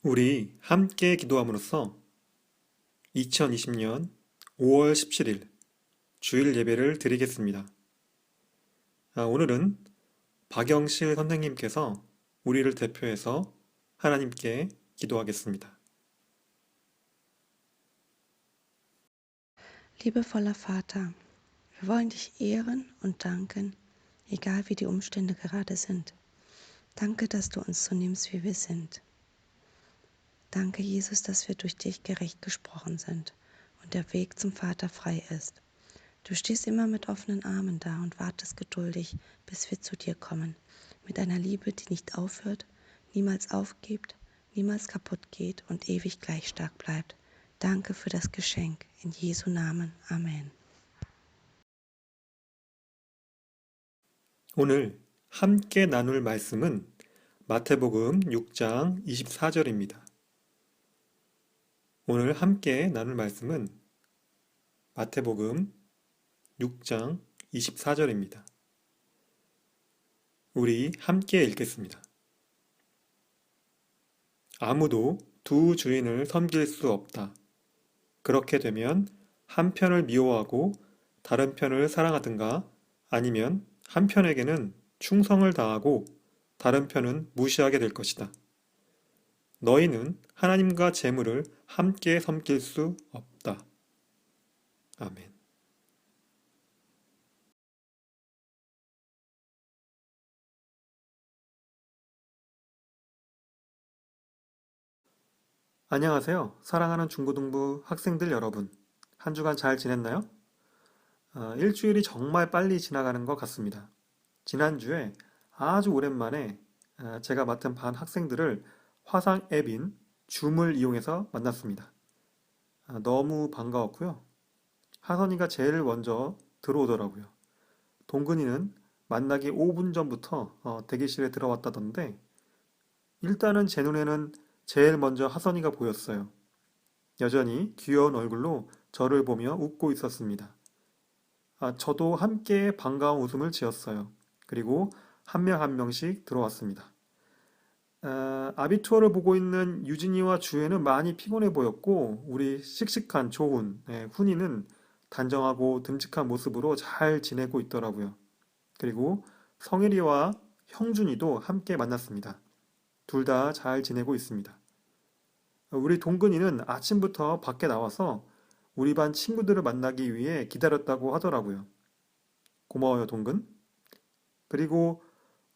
우리 함께 기도함으로써 2020년 5월 17일 주일 예배를 드리겠습니다. 오늘은 박영실 선생님께서 우리를 대표해서 하나님께 기도하겠습니다. Liebevoller Vater, wir wollen dich ehren und danken, egal wie die Umstände gerade sind. Danke, dass du uns so nimmst, wie wir sind. Danke, Jesus, dass wir durch dich gerecht gesprochen sind und der Weg zum Vater frei ist. Du stehst immer mit offenen Armen da und wartest geduldig, bis wir zu dir kommen, mit einer Liebe, die nicht aufhört, niemals aufgibt, niemals kaputt geht und ewig gleich stark bleibt. Danke für das Geschenk. In Jesu Namen. Amen. 오늘 함께 나눌 말씀은 마태복음 6장 24절입니다. 오늘 함께 나눌 말씀은 마태복음 6장 24절입니다. 우리 함께 읽겠습니다. 아무도 두 주인을 섬길 수 없다. 그렇게 되면 한 편을 미워하고 다른 편을 사랑하든가 아니면 한 편에게는 충성을 다하고 다른 편은 무시하게 될 것이다. 너희는 하나님과 재물을 함께 섬길 수 없다. 아멘. 안녕하세요. 사랑하는 중고등부 학생들 여러분. 한 주간 잘 지냈나요? 일주일이 정말 빨리 지나가는 것 같습니다. 지난주에 아주 오랜만에 제가 맡은 반 학생들을 화상 앱인 줌을 이용해서 만났습니다. 너무 반가웠고요. 하선이가 제일 먼저 들어오더라고요. 동근이는 만나기 5분 전부터 대기실에 들어왔다던데 일단은 제 눈에는 제일 먼저 하선이가 보였어요. 여전히 귀여운 얼굴로 저를 보며 웃고 있었습니다. 저도 함께 반가운 웃음을 지었어요. 그리고 한 명 한 명씩 들어왔습니다. 아비투어를 보고 있는 유진이와 주혜는 많이 피곤해 보였고 우리 씩씩한 조훈, 훈이는 단정하고 듬직한 모습으로 잘 지내고 있더라고요. 그리고 성일이와 형준이도 함께 만났습니다. 둘 다 잘 지내고 있습니다. 우리 동근이는 아침부터 밖에 나와서 우리 반 친구들을 만나기 위해 기다렸다고 하더라고요. 고마워요, 동근. 그리고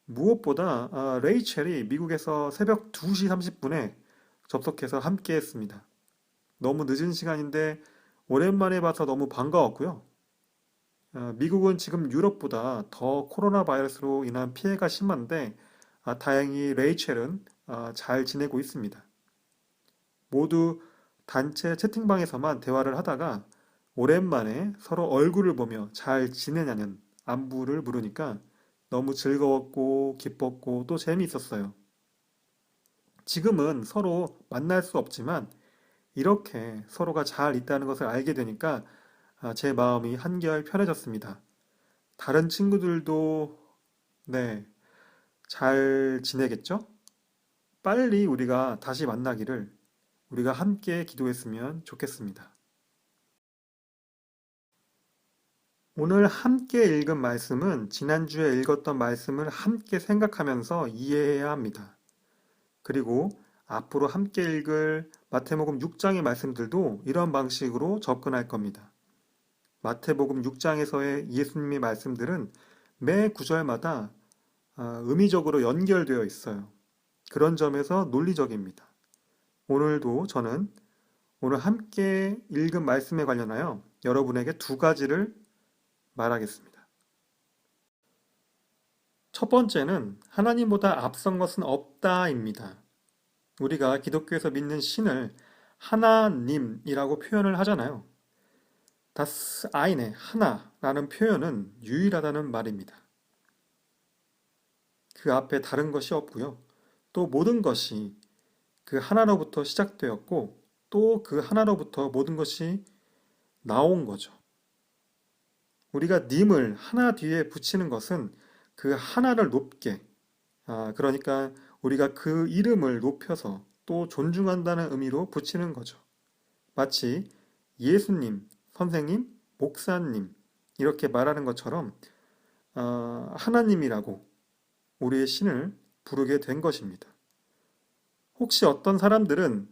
무엇보다 레이첼이 미국에서 새벽 2시 30분에 접속해서 함께 했습니다. 너무 늦은 시간인데 오랜만에 봐서 너무 반가웠고요. 미국은 지금 유럽보다 더 코로나 바이러스로 인한 피해가 심한데 다행히 레이첼은 잘 지내고 있습니다. 모두 단체 채팅방에서만 대화를 하다가 오랜만에 서로 얼굴을 보며 잘 지내냐는 안부를 물으니까 너무 즐거웠고 기뻤고 또 재미있었어요. 지금은 서로 만날 수 없지만 이렇게 서로가 잘 있다는 것을 알게 되니까 제 마음이 한결 편해졌습니다. 다른 친구들도 네, 잘 지내겠죠? 빨리 우리가 다시 만나기를 우리가 함께 기도했으면 좋겠습니다. 오늘 함께 읽은 말씀은 지난주에 읽었던 말씀을 함께 생각하면서 이해해야 합니다. 그리고 앞으로 함께 읽을 마태복음 6장의 말씀들도 이런 방식으로 접근할 겁니다. 마태복음 6장에서의 예수님의 말씀들은 매 구절마다 의미적으로 연결되어 있어요. 그런 점에서 논리적입니다. 오늘도 저는 오늘 함께 읽은 말씀에 관련하여 여러분에게 두 가지를 말하겠습니다. 첫 번째는 하나님보다 앞선 것은 없다입니다. 우리가 기독교에서 믿는 신을 하나님이라고 표현을 하잖아요. Das eine, 하나라는 표현은 유일하다는 말입니다. 그 앞에 다른 것이 없고요. 또 모든 것이 그 하나로부터 시작되었고 또 그 하나로부터 모든 것이 나온 거죠. 우리가 님을 하나 뒤에 붙이는 것은 그 하나를 높게, 그러니까 우리가 그 이름을 높여서 또 존중한다는 의미로 붙이는 거죠. 마치 예수님, 선생님, 목사님 이렇게 말하는 것처럼 하나님이라고 우리의 신을 부르게 된 것입니다. 혹시 어떤 사람들은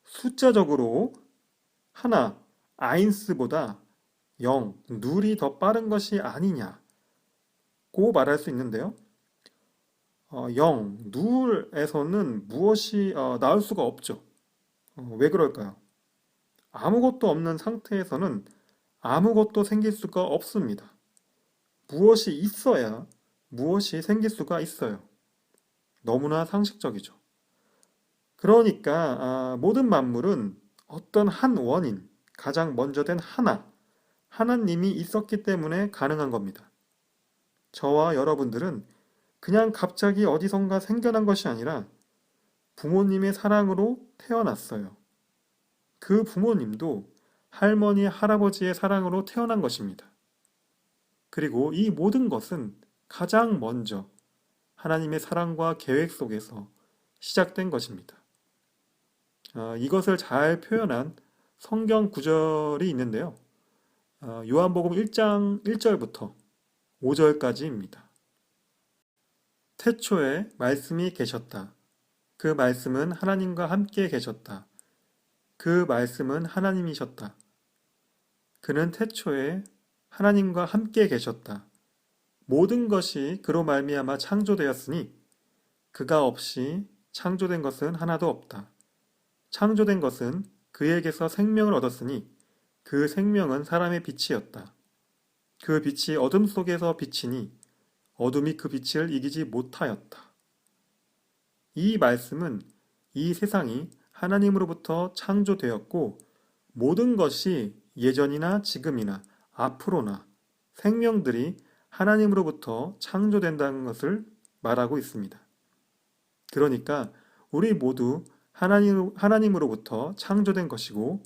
숫자적으로 하나, 아인스보다 0, 눌이 더 빠른 것이 아니냐고 말할 수 있는데요. 0, 눌에서는 무엇이 나올 수가 없죠. 왜 그럴까요? 아무것도 없는 상태에서는 아무것도 생길 수가 없습니다. 무엇이 있어야 무엇이 생길 수가 있어요. 너무나 상식적이죠. 그러니까 모든 만물은 어떤 한 원인, 가장 먼저 된 하나님이 있었기 때문에 가능한 겁니다. 저와 여러분들은 그냥 갑자기 어디선가 생겨난 것이 아니라 부모님의 사랑으로 태어났어요. 그 부모님도 할머니, 할아버지의 사랑으로 태어난 것입니다. 그리고 이 모든 것은 가장 먼저 하나님의 사랑과 계획 속에서 시작된 것입니다. 이것을 잘 표현한 성경 구절이 있는데요. 요한복음 1장 1절부터 5절까지입니다. 태초에 말씀이 계셨다. 그 말씀은 하나님과 함께 계셨다. 그 말씀은 하나님이셨다. 그는 태초에 하나님과 함께 계셨다. 모든 것이 그로 말미암아 창조되었으니 그가 없이 창조된 것은 하나도 없다. 창조된 것은 그에게서 생명을 얻었으니 그 생명은 사람의 빛이었다. 그 빛이 어둠 속에서 비치니 어둠이 그 빛을 이기지 못하였다. 이 말씀은 이 세상이 하나님으로부터 창조되었고 모든 것이 예전이나 지금이나 앞으로나 생명들이 하나님으로부터 창조된다는 것을 말하고 있습니다. 그러니까 우리 모두 하나님으로부터 창조된 것이고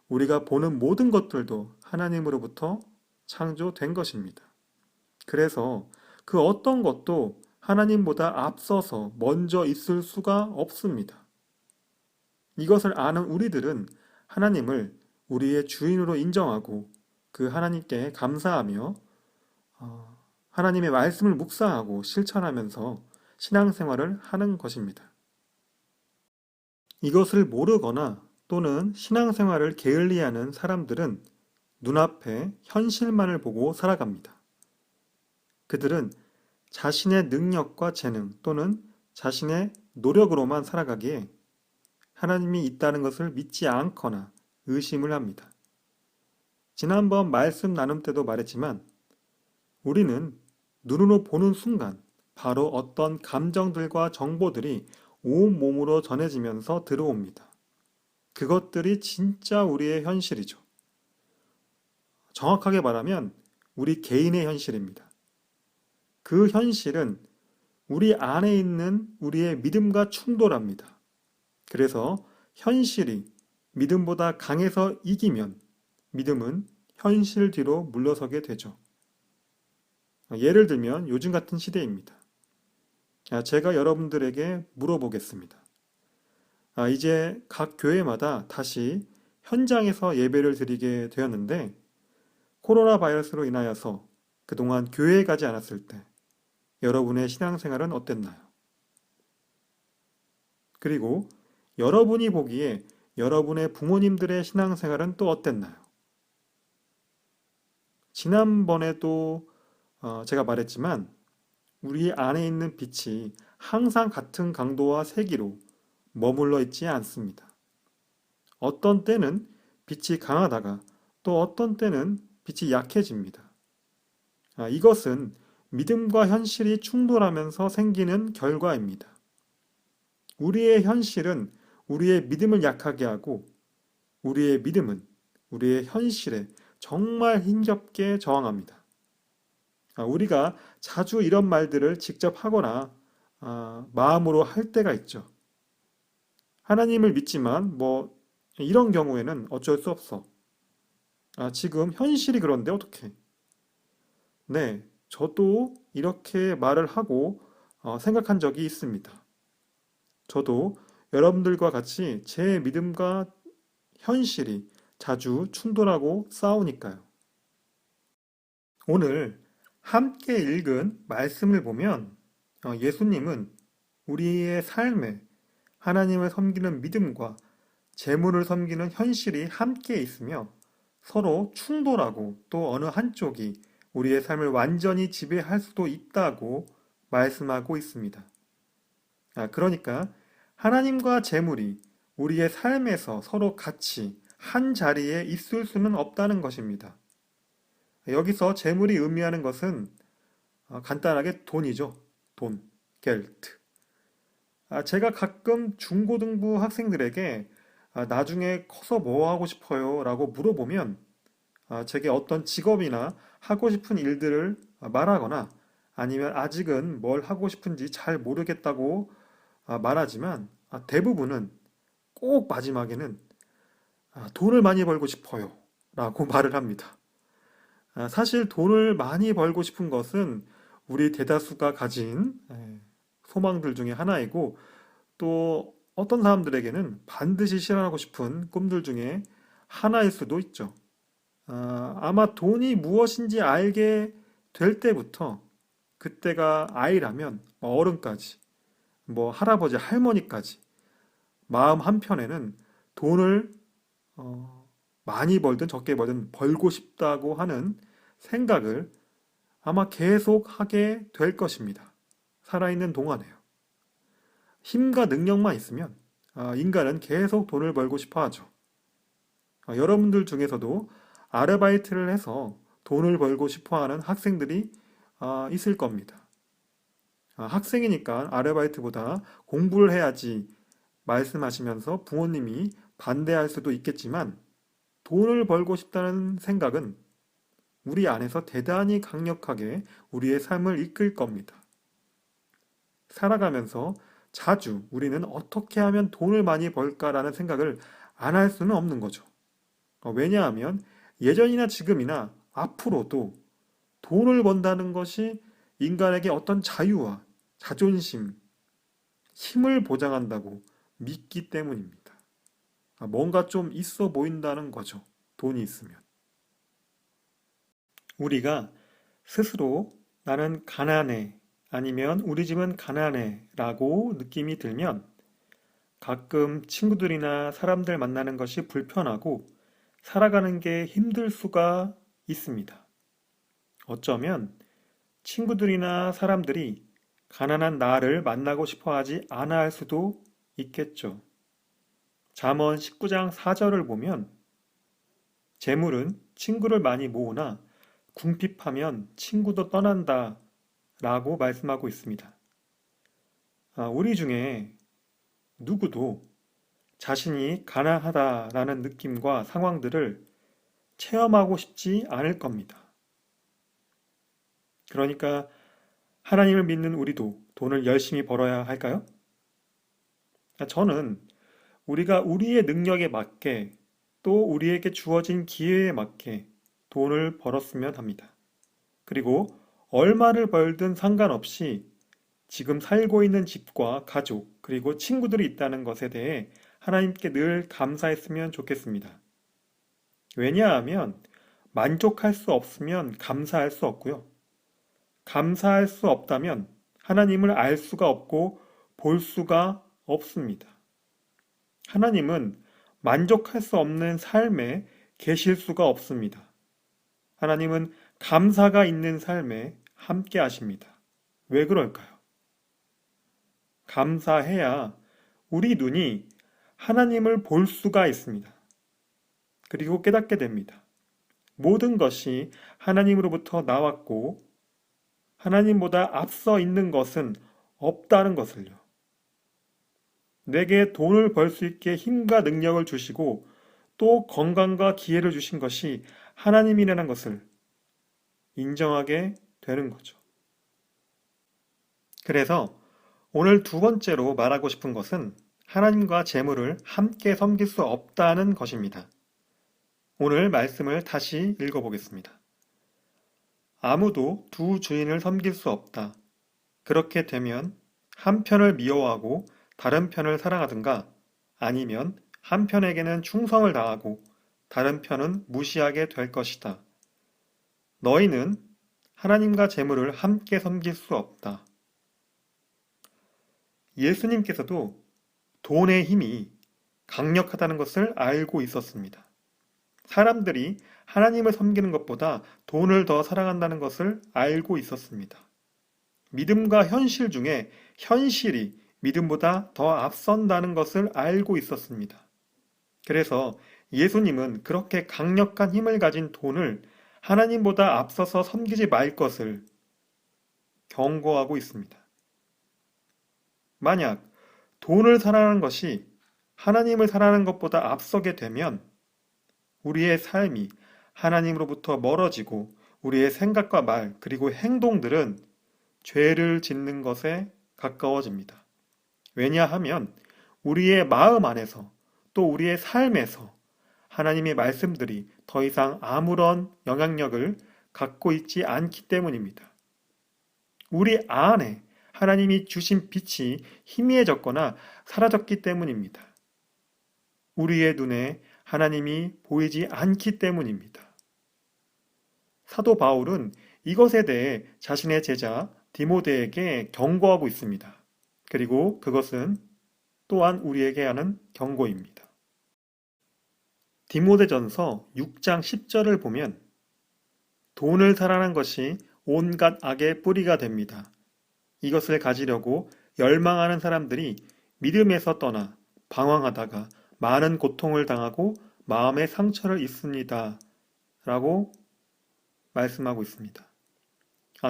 우리가 보는 모든 것들도 하나님으로부터 창조된 것입니다. 그래서 그 어떤 것도 하나님보다 앞서서 먼저 있을 수가 없습니다. 이것을 아는 우리들은 하나님을 우리의 주인으로 인정하고 그 하나님께 감사하며 하나님의 말씀을 묵상하고 실천하면서 신앙생활을 하는 것입니다. 이것을 모르거나 또는 신앙생활을 게을리하는 사람들은 눈앞에 현실만을 보고 살아갑니다. 그들은 자신의 능력과 재능 또는 자신의 노력으로만 살아가기에 하나님이 있다는 것을 믿지 않거나 의심을 합니다. 지난번 말씀 나눔 때도 말했지만 우리는 눈으로 보는 순간 바로 어떤 감정들과 정보들이 온몸으로 전해지면서 들어옵니다. 그것들이 진짜 우리의 현실이죠. 정확하게 말하면 우리 개인의 현실입니다. 그 현실은 우리 안에 있는 우리의 믿음과 충돌합니다. 그래서 현실이 믿음보다 강해서 이기면 믿음은 현실 뒤로 물러서게 되죠. 예를 들면 요즘 같은 시대입니다. 제가 여러분들에게 물어보겠습니다. 이제 각 교회마다 다시 현장에서 예배를 드리게 되었는데 코로나 바이러스로 인하여서 그동안 교회에 가지 않았을 때 여러분의 신앙생활은 어땠나요? 그리고 여러분이 보기에 여러분의 부모님들의 신앙생활은 또 어땠나요? 지난번에도 제가 말했지만 우리 안에 있는 빛이 항상 같은 강도와 세기로 머물러 있지 않습니다. 어떤 때는 빛이 강하다가 또 어떤 때는 빛이 약해집니다. 이것은 믿음과 현실이 충돌하면서 생기는 결과입니다. 우리의 현실은 우리의 믿음을 약하게 하고 우리의 믿음은 우리의 현실에 정말 힘겹게 저항합니다. 우리가 자주 이런 말들을 직접 하거나 마음으로 할 때가 있죠. 하나님을 믿지만 이런 경우에는 어쩔 수 없어. 지금 현실이 그런데 어떡해? 네, 저도 이렇게 말을 하고 생각한 적이 있습니다. 저도 여러분들과 같이 제 믿음과 현실이 자주 충돌하고 싸우니까요. 오늘 함께 읽은 말씀을 보면 예수님은 우리의 삶에 하나님을 섬기는 믿음과 재물을 섬기는 현실이 함께 있으며 서로 충돌하고 또 어느 한쪽이 우리의 삶을 완전히 지배할 수도 있다고 말씀하고 있습니다. 그러니까 하나님과 재물이 우리의 삶에서 서로 같이 한 자리에 있을 수는 없다는 것입니다. 여기서 재물이 의미하는 것은 간단하게 돈이죠. 돈, 겔트. 제가 가끔 중고등부 학생들에게 나중에 커서 뭐 하고 싶어요? 라고 물어보면 제게 어떤 직업이나 하고 싶은 일들을 말하거나 아니면 아직은 뭘 하고 싶은지 잘 모르겠다고 말하지만 대부분은 꼭 마지막에는 돈을 많이 벌고 싶어요. 라고 말을 합니다. 사실 돈을 많이 벌고 싶은 것은 우리 대다수가 가진 소망들 중에 하나이고 또 어떤 사람들에게는 반드시 실현하고 싶은 꿈들 중에 하나일 수도 있죠. 아마 돈이 무엇인지 알게 될 때부터 그때가 아이라면 어른까지 뭐 할아버지 할머니까지 마음 한편에는 돈을 많이 벌든 적게 벌든 벌고 싶다고 하는 생각을 아마 계속 하게 될 것입니다. 살아있는 동안에요. 힘과 능력만 있으면 인간은 계속 돈을 벌고 싶어 하죠. 여러분들 중에서도 아르바이트를 해서 돈을 벌고 싶어 하는 학생들이 있을 겁니다. 학생이니까 아르바이트보다 공부를 해야지 말씀하시면서 부모님이 반대할 수도 있겠지만 돈을 벌고 싶다는 생각은 우리 안에서 대단히 강력하게 우리의 삶을 이끌 겁니다. 살아가면서 자주 우리는 어떻게 하면 돈을 많이 벌까라는 생각을 안 할 수는 없는 거죠. 왜냐하면 예전이나 지금이나 앞으로도 돈을 번다는 것이 인간에게 어떤 자유와 자존심, 힘을 보장한다고 믿기 때문입니다. 뭔가 좀 있어 보인다는 거죠. 돈이 있으면. 우리가 스스로 나는 가난해 아니면 우리 집은 가난해 라고 느낌이 들면 가끔 친구들이나 사람들 만나는 것이 불편하고 살아가는 게 힘들 수가 있습니다. 어쩌면 친구들이나 사람들이 가난한 나를 만나고 싶어 하지 않아 할 수도 있겠죠. 잠언 19장 4절을 보면 재물은 친구를 많이 모으나 궁핍하면 친구도 떠난다 라고 말씀하고 있습니다. 우리 중에 누구도 자신이 가난하다라는 느낌과 상황들을 체험하고 싶지 않을 겁니다. 그러니까 하나님을 믿는 우리도 돈을 열심히 벌어야 할까요? 저는 우리가 우리의 능력에 맞게 또 우리에게 주어진 기회에 맞게 돈을 벌었으면 합니다. 그리고 얼마를 벌든 상관없이 지금 살고 있는 집과 가족, 그리고 친구들이 있다는 것에 대해 하나님께 늘 감사했으면 좋겠습니다. 왜냐하면 만족할 수 없으면 감사할 수 없고요. 감사할 수 없다면 하나님을 알 수가 없고 볼 수가 없습니다. 하나님은 만족할 수 없는 삶에 계실 수가 없습니다. 하나님은 감사가 있는 삶에 함께 하십니다. 왜 그럴까요? 감사해야 우리 눈이 하나님을 볼 수가 있습니다. 그리고 깨닫게 됩니다. 모든 것이 하나님으로부터 나왔고 하나님보다 앞서 있는 것은 없다는 것을요. 내게 돈을 벌 수 있게 힘과 능력을 주시고 또 건강과 기회를 주신 것이 하나님이라는 것을 인정하게 되는 거죠. 그래서 오늘 두 번째로 말하고 싶은 것은 하나님과 재물을 함께 섬길 수 없다는 것입니다. 오늘 말씀을 다시 읽어보겠습니다. 아무도 두 주인을 섬길 수 없다. 그렇게 되면 한 편을 미워하고 다른 편을 사랑하든가 아니면 한 편에게는 충성을 다하고 다른 편은 무시하게 될 것이다. 너희는 하나님과 재물을 함께 섬길 수 없다. 예수님께서도 돈의 힘이 강력하다는 것을 알고 있었습니다. 사람들이 하나님을 섬기는 것보다 돈을 더 사랑한다는 것을 알고 있었습니다. 믿음과 현실 중에 현실이 믿음보다 더 앞선다는 것을 알고 있었습니다. 그래서 예수님은 그렇게 강력한 힘을 가진 돈을 하나님보다 앞서서 섬기지 말 것을 경고하고 있습니다. 만약 돈을 사랑하는 것이 하나님을 사랑하는 것보다 앞서게 되면 우리의 삶이 하나님으로부터 멀어지고 우리의 생각과 말 그리고 행동들은 죄를 짓는 것에 가까워집니다. 왜냐하면 우리의 마음 안에서 또 우리의 삶에서 하나님의 말씀들이 더 이상 아무런 영향력을 갖고 있지 않기 때문입니다. 우리 안에 하나님이 주신 빛이 희미해졌거나 사라졌기 때문입니다. 우리의 눈에 하나님이 보이지 않기 때문입니다. 사도 바울은 이것에 대해 자신의 제자 디모데에게 경고하고 있습니다. 그리고 그것은 또한 우리에게 하는 경고입니다. 디모데전서 6장 10절을 보면 돈을 사랑하는 것이 온갖 악의 뿌리가 됩니다. 이것을 가지려고 열망하는 사람들이 믿음에서 떠나 방황하다가 많은 고통을 당하고 마음의 상처를 입습니다. 라고 말씀하고 있습니다.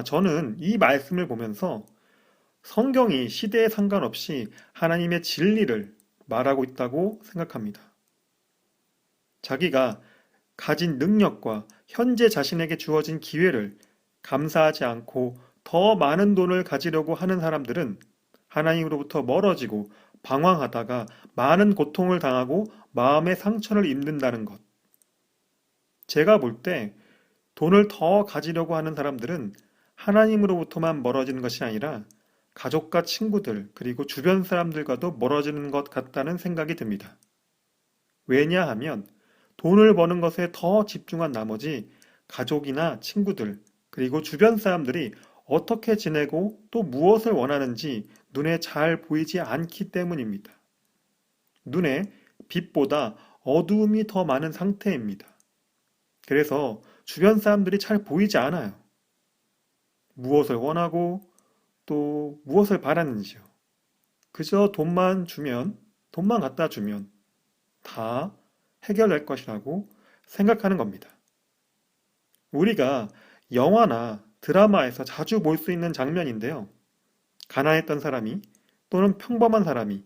저는 이 말씀을 보면서 성경이 시대에 상관없이 하나님의 진리를 말하고 있다고 생각합니다. 자기가 가진 능력과 현재 자신에게 주어진 기회를 감사하지 않고 더 많은 돈을 가지려고 하는 사람들은 하나님으로부터 멀어지고 방황하다가 많은 고통을 당하고 마음의 상처를 입는다는 것. 제가 볼 때 돈을 더 가지려고 하는 사람들은 하나님으로부터만 멀어지는 것이 아니라 가족과 친구들 그리고 주변 사람들과도 멀어지는 것 같다는 생각이 듭니다. 왜냐하면 돈을 버는 것에 더 집중한 나머지 가족이나 친구들 그리고 주변 사람들이 어떻게 지내고 또 무엇을 원하는지 눈에 잘 보이지 않기 때문입니다. 눈에 빛보다 어두움이 더 많은 상태입니다. 그래서 주변 사람들이 잘 보이지 않아요. 무엇을 원하고 또 무엇을 바라는지요. 그저 돈만 갖다 주면 다 해결될 것이라고 생각하는 겁니다. 우리가 영화나 드라마에서 자주 볼 수 있는 장면인데요. 가난했던 사람이 또는 평범한 사람이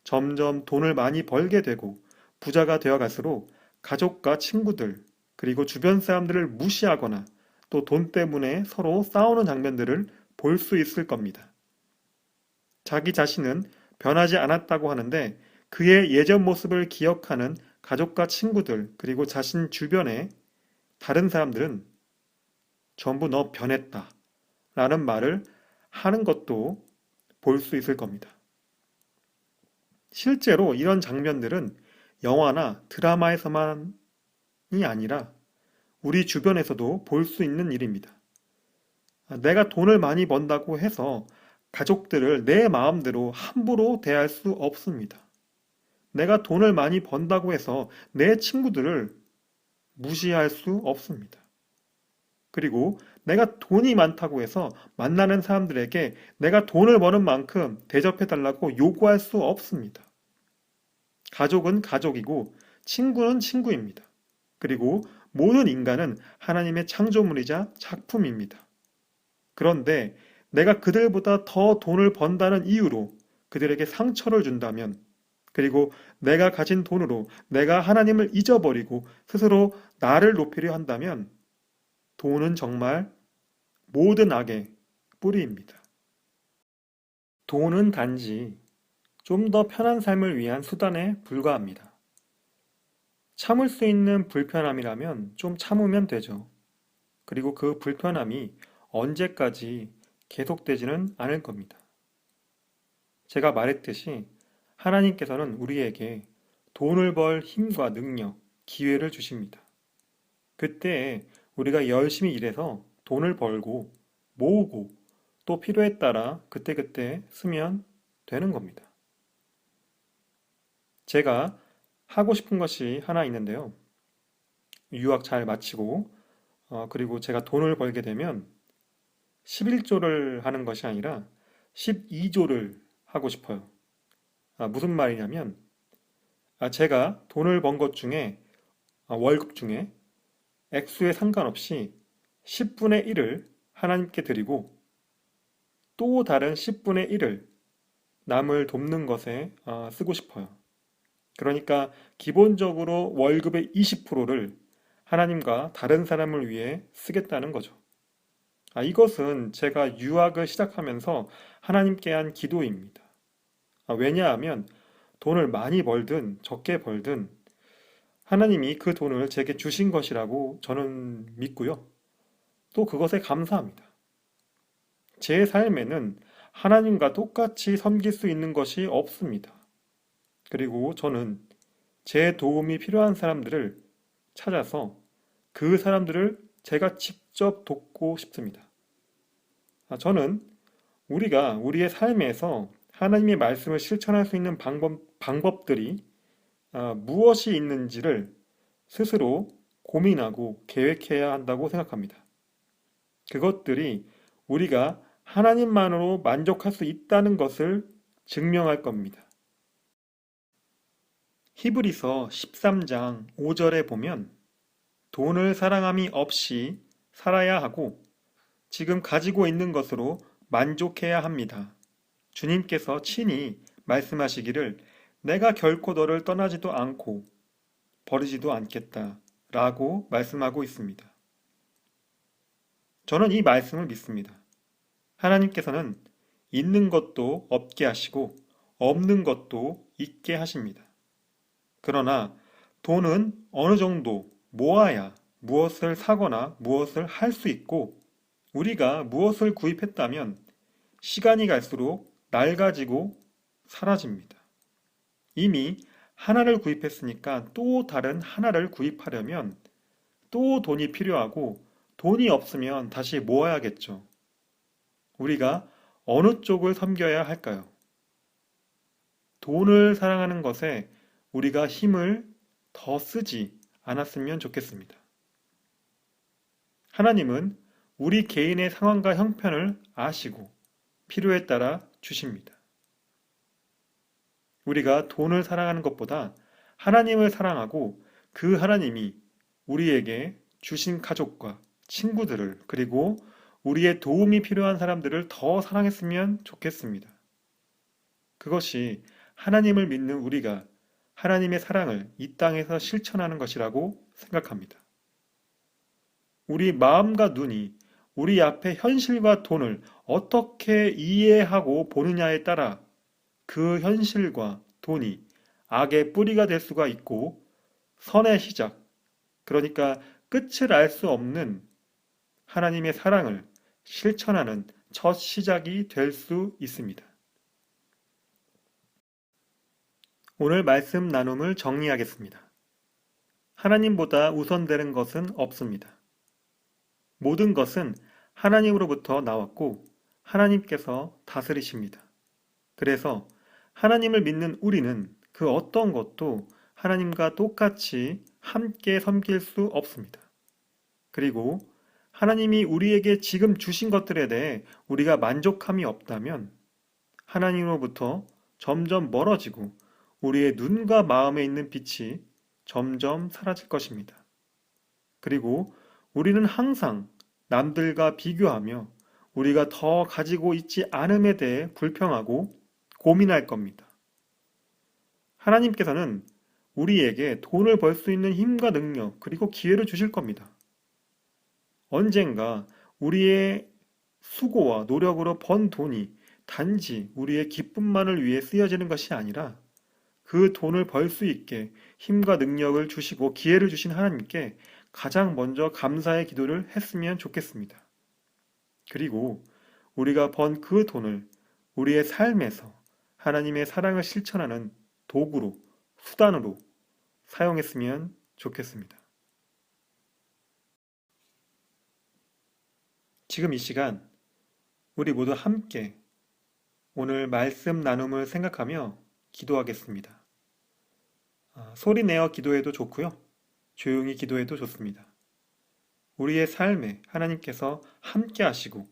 점점 돈을 많이 벌게 되고 부자가 되어 갈수록 가족과 친구들 그리고 주변 사람들을 무시하거나 또 돈 때문에 서로 싸우는 장면들을 볼 수 있을 겁니다. 자기 자신은 변하지 않았다고 하는데 그의 예전 모습을 기억하는 가족과 친구들 그리고 자신 주변의 다른 사람들은 전부 너 변했다 라는 말을 하는 것도 볼 수 있을 겁니다. 실제로 이런 장면들은 영화나 드라마에서만이 아니라 우리 주변에서도 볼 수 있는 일입니다. 내가 돈을 많이 번다고 해서 가족들을 내 마음대로 함부로 대할 수 없습니다. 내가 돈을 많이 번다고 해서 내 친구들을 무시할 수 없습니다. 그리고 내가 돈이 많다고 해서 만나는 사람들에게 내가 돈을 버는 만큼 대접해달라고 요구할 수 없습니다. 가족은 가족이고 친구는 친구입니다. 그리고 모든 인간은 하나님의 창조물이자 작품입니다. 그런데 내가 그들보다 더 돈을 번다는 이유로 그들에게 상처를 준다면 그리고 내가 가진 돈으로 내가 하나님을 잊어버리고 스스로 나를 높이려 한다면 돈은 정말 모든 악의 뿌리입니다. 돈은 단지 좀 더 편한 삶을 위한 수단에 불과합니다. 참을 수 있는 불편함이라면 좀 참으면 되죠. 그리고 그 불편함이 언제까지 계속되지는 않을 겁니다. 제가 말했듯이 하나님께서는 우리에게 돈을 벌 힘과 능력, 기회를 주십니다. 그때 우리가 열심히 일해서 돈을 벌고 모으고 또 필요에 따라 그때그때 쓰면 되는 겁니다. 제가 하고 싶은 것이 하나 있는데요. 유학 잘 마치고 그리고 제가 돈을 벌게 되면 11조를 하는 것이 아니라 12조를 하고 싶어요. 무슨 말이냐면 제가 돈을 번 것 중에 월급 중에 액수에 상관없이 10분의 1을 하나님께 드리고 또 다른 10분의 1을 남을 돕는 것에 쓰고 싶어요. 그러니까 기본적으로 월급의 20%를 하나님과 다른 사람을 위해 쓰겠다는 거죠. 이것은 제가 유학을 시작하면서 하나님께 한 기도입니다. 왜냐하면 돈을 많이 벌든 적게 벌든 하나님이 그 돈을 제게 주신 것이라고 저는 믿고요. 또 그것에 감사합니다. 제 삶에는 하나님과 똑같이 섬길 수 있는 것이 없습니다. 그리고 저는 제 도움이 필요한 사람들을 찾아서 그 사람들을 제가 직접 돕고 싶습니다. 저는 우리가 우리의 삶에서 하나님의 말씀을 실천할 수 있는 방법들이 무엇이 있는지를 스스로 고민하고 계획해야 한다고 생각합니다. 그것들이 우리가 하나님만으로 만족할 수 있다는 것을 증명할 겁니다. 히브리서 13장 5절에 보면 돈을 사랑함이 없이 살아야 하고 지금 가지고 있는 것으로 만족해야 합니다. 주님께서 친히 말씀하시기를 내가 결코 너를 떠나지도 않고 버리지도 않겠다 라고 말씀하고 있습니다. 저는 이 말씀을 믿습니다. 하나님께서는 있는 것도 없게 하시고 없는 것도 있게 하십니다. 그러나 돈은 어느 정도 모아야 무엇을 사거나 무엇을 할 수 있고 우리가 무엇을 구입했다면 시간이 갈수록 낡아지고 사라집니다. 이미 하나를 구입했으니까 또 다른 하나를 구입하려면 또 돈이 필요하고 돈이 없으면 다시 모아야겠죠. 우리가 어느 쪽을 섬겨야 할까요? 돈을 사랑하는 것에 우리가 힘을 더 쓰지 않았으면 좋겠습니다. 하나님은 우리 개인의 상황과 형편을 아시고 필요에 따라 주십니다. 우리가 돈을 사랑하는 것보다 하나님을 사랑하고 그 하나님이 우리에게 주신 가족과 친구들을 그리고 우리의 도움이 필요한 사람들을 더 사랑했으면 좋겠습니다. 그것이 하나님을 믿는 우리가 하나님의 사랑을 이 땅에서 실천하는 것이라고 생각합니다. 우리 마음과 눈이 우리 앞에 현실과 돈을 어떻게 이해하고 보느냐에 따라 그 현실과 돈이 악의 뿌리가 될 수가 있고 선의 시작, 그러니까 끝을 알 수 없는 하나님의 사랑을 실천하는 첫 시작이 될 수 있습니다. 오늘 말씀 나눔을 정리하겠습니다. 하나님보다 우선되는 것은 없습니다. 모든 것은 하나님으로부터 나왔고 하나님께서 다스리십니다. 그래서 하나님을 믿는 우리는 그 어떤 것도 하나님과 똑같이 함께 섬길 수 없습니다. 그리고 하나님이 우리에게 지금 주신 것들에 대해 우리가 만족함이 없다면 하나님으로부터 점점 멀어지고 우리의 눈과 마음에 있는 빛이 점점 사라질 것입니다. 그리고 우리는 항상 남들과 비교하며 우리가 더 가지고 있지 않음에 대해 불평하고 고민할 겁니다. 하나님께서는 우리에게 돈을 벌 수 있는 힘과 능력 그리고 기회를 주실 겁니다. 언젠가 우리의 수고와 노력으로 번 돈이 단지 우리의 기쁨만을 위해 쓰여지는 것이 아니라 그 돈을 벌 수 있게 힘과 능력을 주시고 기회를 주신 하나님께 가장 먼저 감사의 기도를 했으면 좋겠습니다. 그리고 우리가 번 그 돈을 우리의 삶에서 하나님의 사랑을 실천하는 도구로, 수단으로 사용했으면 좋겠습니다. 지금 이 시간 우리 모두 함께 오늘 말씀 나눔을 생각하며 기도하겠습니다. 소리 내어 기도해도 좋고요. 조용히 기도해도 좋습니다. 우리의 삶에 하나님께서 함께 하시고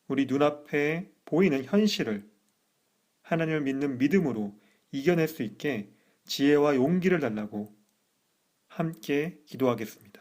우리 눈앞에 보이는 현실을 하나님을 믿는 믿음으로 이겨낼 수 있게 지혜와 용기를 달라고 함께 기도하겠습니다.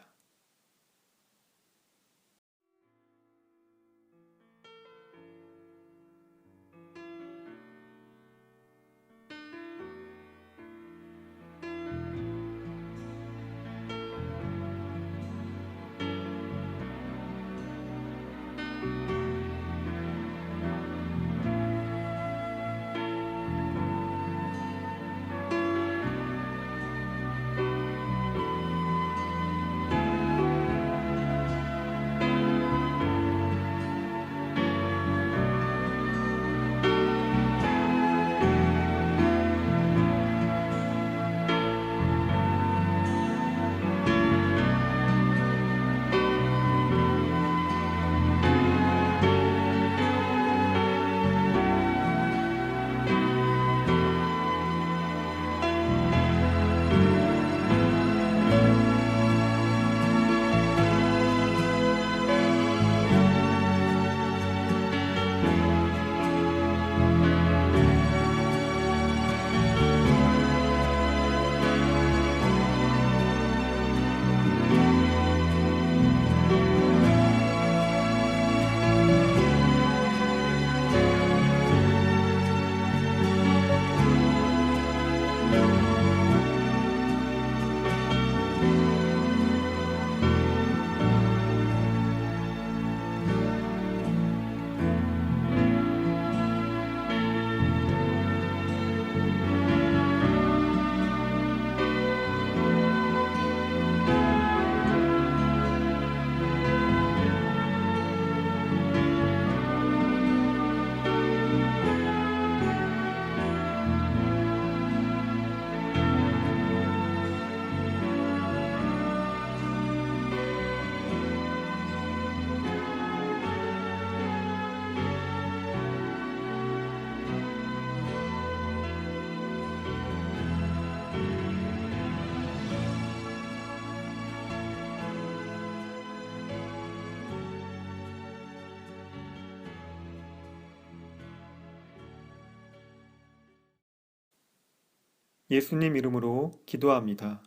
예수님 이름으로 기도합니다.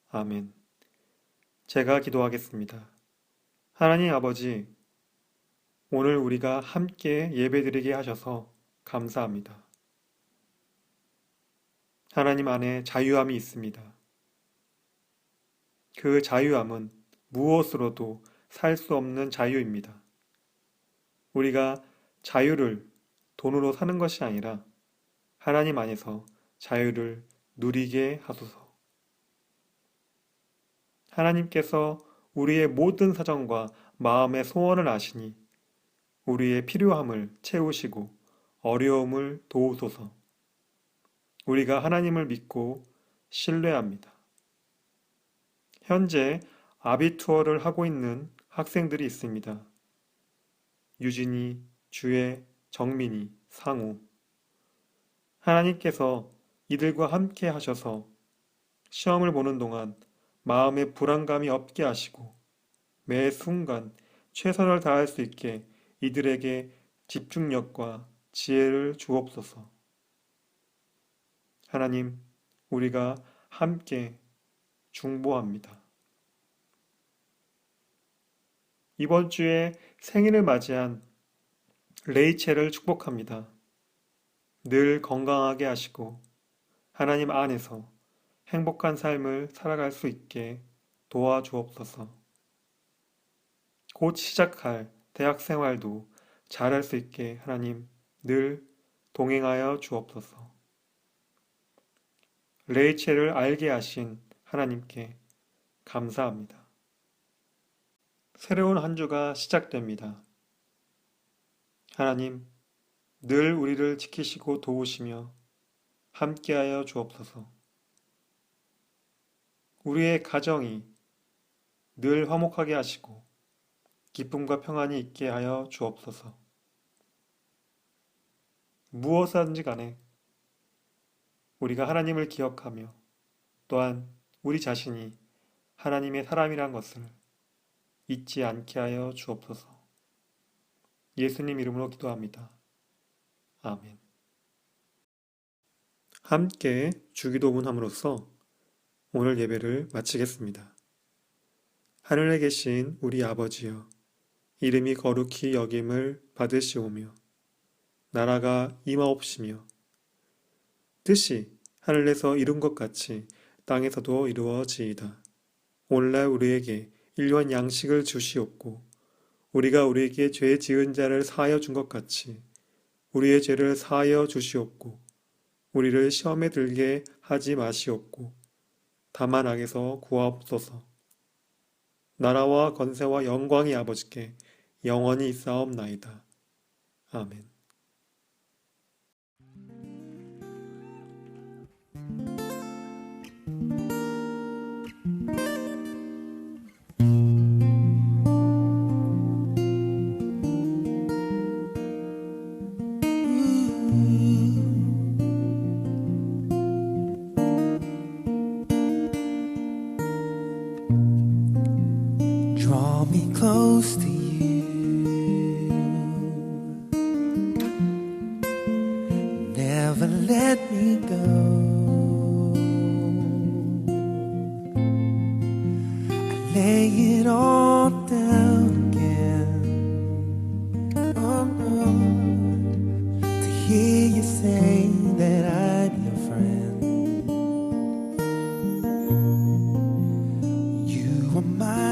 아멘. 제가 기도하겠습니다. 하나님 아버지, 오늘 우리가 함께 예배드리게 하셔서 감사합니다. 하나님 안에 자유함이 있습니다. 그 자유함은 무엇으로도 살 수 없는 자유입니다. 우리가 자유를 돈으로 사는 것이 아니라 하나님 안에서 자유를 누리게 하소서. 하나님께서 우리의 모든 사정과 마음의 소원을 아시니 우리의 필요함을 채우시고 어려움을 도우소서. 우리가 하나님을 믿고 신뢰합니다. 현재 아비투어를 하고 있는 학생들이 있습니다. 유진이, 주혜, 정민이, 상우. 하나님께서 이들과 함께 하셔서 시험을 보는 동안 마음에 불안감이 없게 하시고 매 순간 최선을 다할 수 있게 이들에게 집중력과 지혜를 주옵소서. 하나님, 우리가 함께 중보합니다. 이번 주에 생일을 맞이한 레이첼을 축복합니다. 늘 건강하게 하시고 하나님 안에서 행복한 삶을 살아갈 수 있게 도와주옵소서. 곧 시작할 대학 생활도 잘할 수 있게 하나님 늘 동행하여 주옵소서. 레이첼을 알게 하신 하나님께 감사합니다. 새로운 한 주가 시작됩니다. 하나님, 늘 우리를 지키시고 도우시며 함께하여 주옵소서. 우리의 가정이 늘 화목하게 하시고 기쁨과 평안이 있게 하여 주옵소서. 무엇하든지 간에 우리가 하나님을 기억하며 또한 우리 자신이 하나님의 사람이란 것을 잊지 않게 하여 주옵소서. 예수님 이름으로 기도합니다. 아멘. 함께 주기도문함으로써 오늘 예배를 마치겠습니다. 하늘에 계신 우리 아버지여, 이름이 거룩히 여김을 받으시오며 나라가 임하옵시며 뜻이 하늘에서 이룬 것 같이 땅에서도 이루어지이다. 오늘날 우리에게 일용할 양식을 주시옵고 우리가 우리에게 죄 지은 자를 사하여 준 것 같이 우리의 죄를 사하여 주시옵고 우리를 시험에 들게 하지 마시옵고 다만 악에서 구하옵소서. 나라와 권세와 영광이 아버지께 영원히 있사옵나이다. 아멘. Draw me close to you. Never let me go. I lay it all down again. Oh no, to hear you say that I'm your friend. You are my